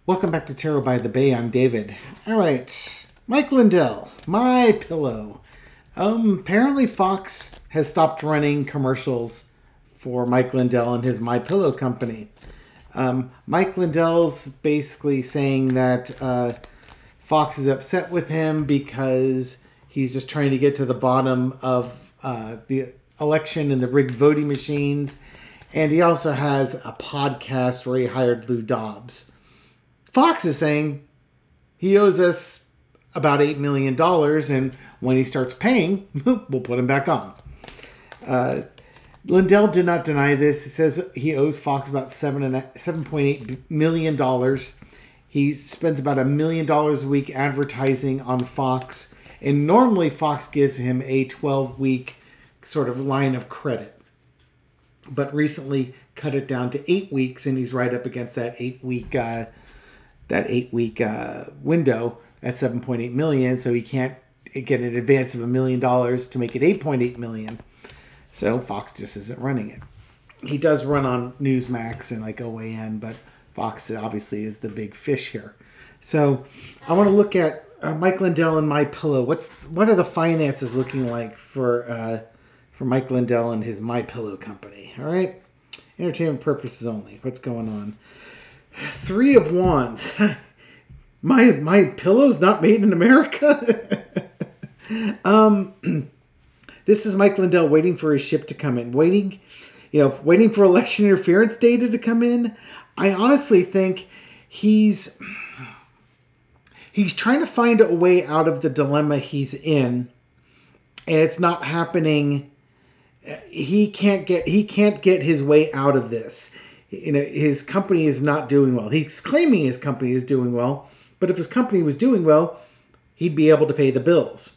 Welcome back to Tarot by the Bay. I'm David. All right, Mike Lindell, My Pillow. Apparently Fox has stopped running commercials for Mike Lindell and his My Pillow company. Mike Lindell's basically saying that Fox is upset with him because he's just trying to get to the bottom of the election and the rigged voting machines. And he also has a podcast where he hired Lou Dobbs. Fox is saying he owes us about $8 million, and when he starts paying, we'll put him back on. Lindell did not deny this. He says he owes Fox about $7.8 million. He spends about $1 million a week advertising on Fox, and normally Fox gives him a 12-week sort of line of credit, but recently cut it down to 8 weeks, and he's right up against that 8-week window at $7.8 million, so he can't get an advance of $1 million to make it $8.8 million. So Fox just isn't running it. He does run on Newsmax and like OAN, but Fox obviously is the big fish here. So I want to look at Mike Lindell and My Pillow. What are the finances looking like for Mike Lindell and his My Pillow company? All right, entertainment purposes only. What's going on? Three of Wands. My pillow's not made in America. This is Mike Lindell waiting for his ship to come in, waiting for election interference data to come in. I honestly think he's trying to find a way out of the dilemma he's in, and it's not happening. He can't get his way out of this. His company is not doing well. He's claiming his company is doing well, but if his company was doing well, he'd be able to pay the bills.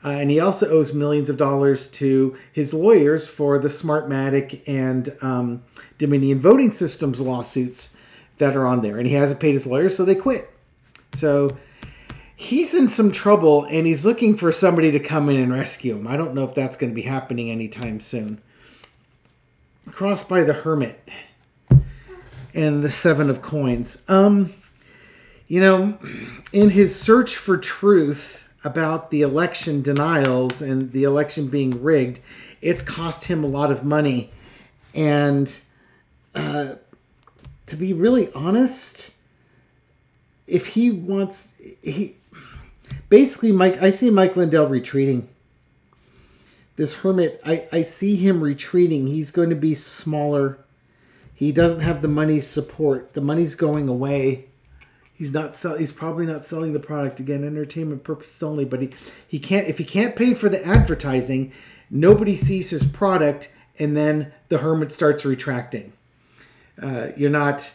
And he also owes millions of dollars to his lawyers for the Smartmatic and Dominion voting systems lawsuits that are on there. And he hasn't paid his lawyers, so they quit. So he's in some trouble, and he's looking for somebody to come in and rescue him. I don't know if that's going to be happening anytime soon. Crossed by the Hermit and the Seven of Coins. In his search for truth about the election denials and the election being rigged, it's cost him a lot of money. And to be really honest, if he wants, I see Mike Lindell retreating. This Hermit, I see him retreating. He's going to be smaller. He doesn't have the money support. The money's going away. He's probably not selling the product again, entertainment purposes only. But he can't. If he can't pay for the advertising, nobody sees his product, and then the Hermit starts retracting. You're not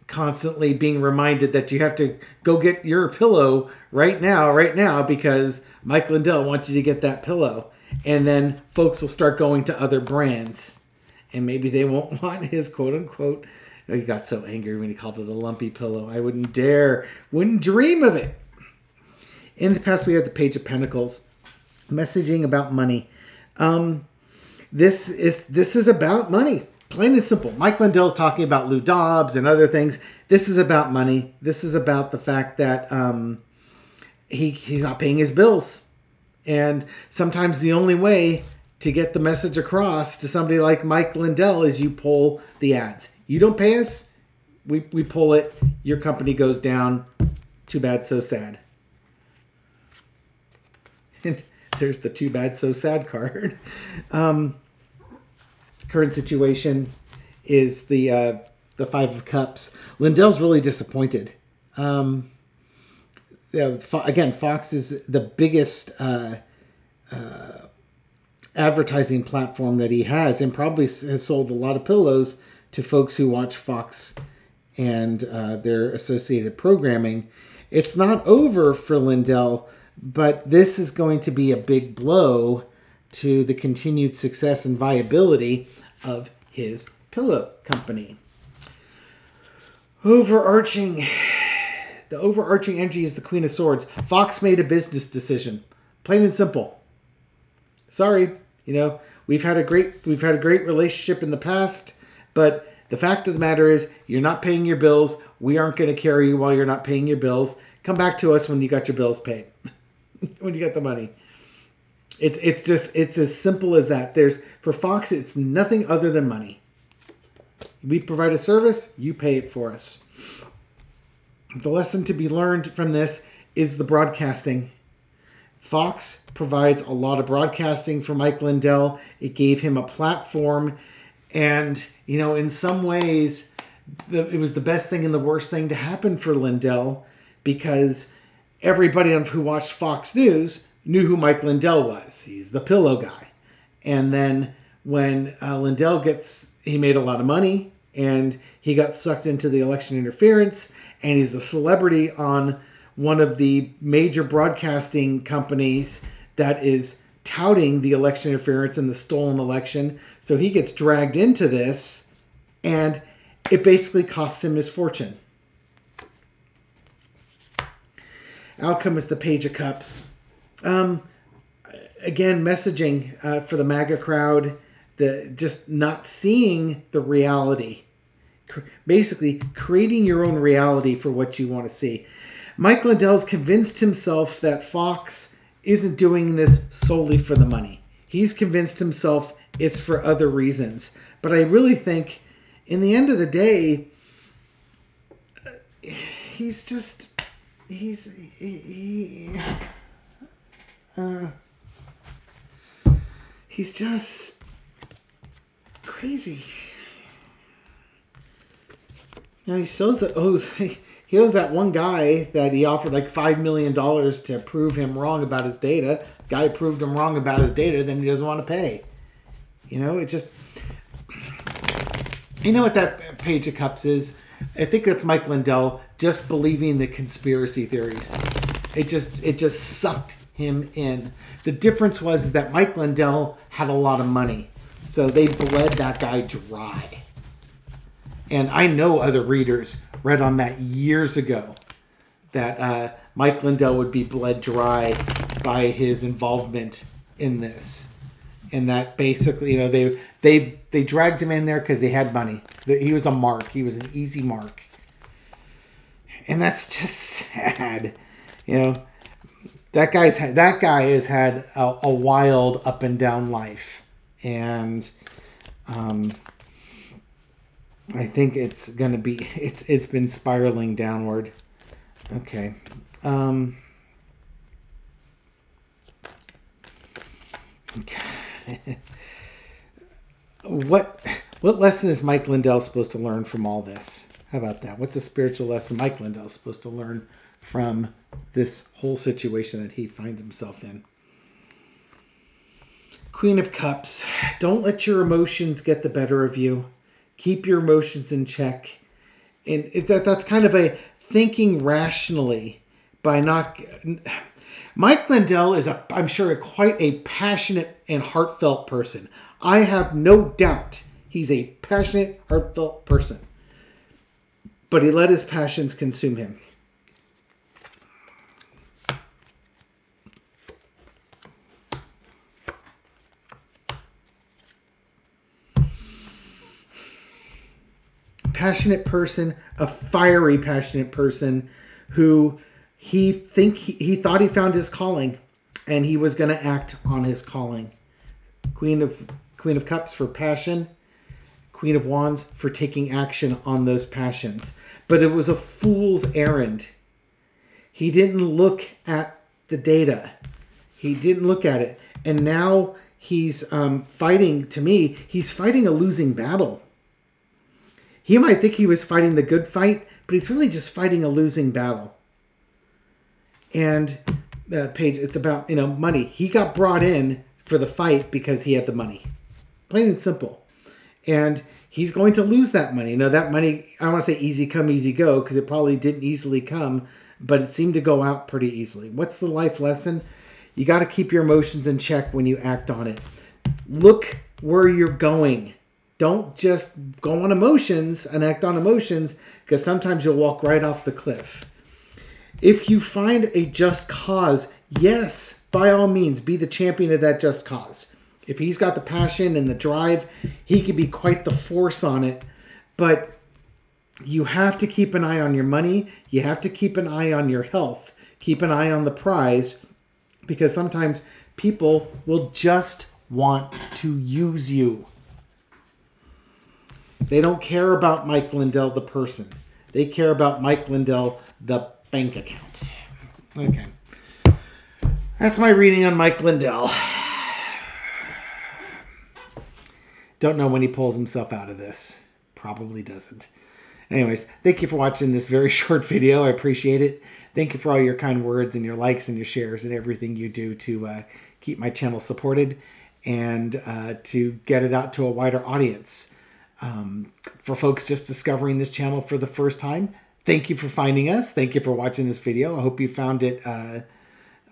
constantly being reminded that you have to go get your pillow right now, because Mike Lindell wants you to get that pillow, and then folks will start going to other brands. And maybe they won't want his quote-unquote... He got so angry when he called it a lumpy pillow. I wouldn't dream of it. In the past, we had the Page of Pentacles. Messaging about money. This is about money. Plain and simple. Mike Lindell's talking about Lou Dobbs and other things. This is about money. This is about the fact that he's not paying his bills. And sometimes the only way to get the message across to somebody like Mike Lindell is you pull the ads. You don't pay us, we pull it. Your company goes down. Too bad, so sad. And there's the too bad, so sad card. Current situation is the Five of Cups. Lindell's really disappointed. Again, Fox is the biggest advertising platform that he has, and probably has sold a lot of pillows to folks who watch Fox and their associated programming. It's not over for Lindell, but this is going to be a big blow to the continued success and viability of his pillow company. The overarching energy is the Queen of Swords. Fox made a business decision. Plain and simple. Sorry, we've had a great relationship in the past, but The fact of the matter is, you're not paying your bills. We aren't going to carry you while you're not paying your bills. Come back to us when you got your bills paid, when you got the money. It's as simple as that. For Fox, it's nothing other than money. We provide a service, you pay it for us. The lesson to be learned from this is the broadcasting. Fox provides a lot of broadcasting for Mike Lindell. It gave him a platform. And, in some ways, it was the best thing and the worst thing to happen for Lindell, because everybody who watched Fox News knew who Mike Lindell was. He's the pillow guy. And then when Lindell he made a lot of money, and he got sucked into the election interference, and he's a celebrity on one of the major broadcasting companies that is touting the election interference and the stolen election. So he gets dragged into this, and it basically costs him his fortune. Outcome is the Page of Cups. Again, messaging for the MAGA crowd, just not seeing the reality. Basically, creating your own reality for what you want to see. Mike Lindell's convinced himself that Fox isn't doing this solely for the money. He's convinced himself it's for other reasons. But I really think, in the end of the day, he's just crazy. He owes that one guy that he offered like $5 million to prove him wrong about his data. Guy proved him wrong about his data, then he doesn't want to pay. It just... You know what that Page of Cups is? I think that's Mike Lindell just believing the conspiracy theories. It just sucked him in. The difference was that Mike Lindell had a lot of money, so they bled that guy dry. And I know other readers read on that years ago, that Mike Lindell would be bled dry by his involvement in this. And that basically, they dragged him in there because they had money. He was a mark. He was an easy mark. And that's just sad. That guy has had a wild up and down life. And I think it's going to be, it's been spiraling downward. Okay. What lesson is Mike Lindell supposed to learn from all this? How about that? What's a spiritual lesson Mike Lindell is supposed to learn from this whole situation that he finds himself in? Queen of Cups. Don't let your emotions get the better of you. Keep your emotions in check. And that's kind of a thinking rationally by not... Mike Lindell is, I'm sure, quite a passionate and heartfelt person. I have no doubt he's a passionate, heartfelt person. But he let his passions consume him. Passionate person, a fiery passionate person who he thought he found his calling, and he was going to act on his calling. Queen of Cups for passion, Queen of Wands for taking action on those passions. But it was a fool's errand. He didn't look at the data. He didn't look at it. And now he's fighting, to me, he's fighting a losing battle. He might think he was fighting the good fight, but he's really just fighting a losing battle. And Paige, it's about, money. He got brought in for the fight because he had the money. Plain and simple. And he's going to lose that money. Now, that money, I don't want to say easy come, easy go, because it probably didn't easily come, but it seemed to go out pretty easily. What's the life lesson? You got to keep your emotions in check when you act on it. Look where you're going. Don't just go on emotions and act on emotions, because sometimes you'll walk right off the cliff. If you find a just cause, yes, by all means, be the champion of that just cause. If he's got the passion and the drive, he could be quite the force on it. But you have to keep an eye on your money. You have to keep an eye on your health. Keep an eye on the prize, because sometimes people will just want to use you. They don't care about Mike Lindell, the person. They care about Mike Lindell, the bank account. Okay. That's my reading on Mike Lindell. Don't know when he pulls himself out of this. Probably doesn't. Anyways, thank you for watching this very short video. I appreciate it. Thank you for all your kind words and your likes and your shares and everything you do to keep my channel supported and to get it out to a wider audience. For folks just discovering this channel for the first time, thank you for finding us. Thank you for watching this video. I hope you found it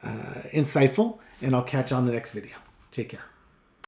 insightful, and I'll catch you on the next video. Take care.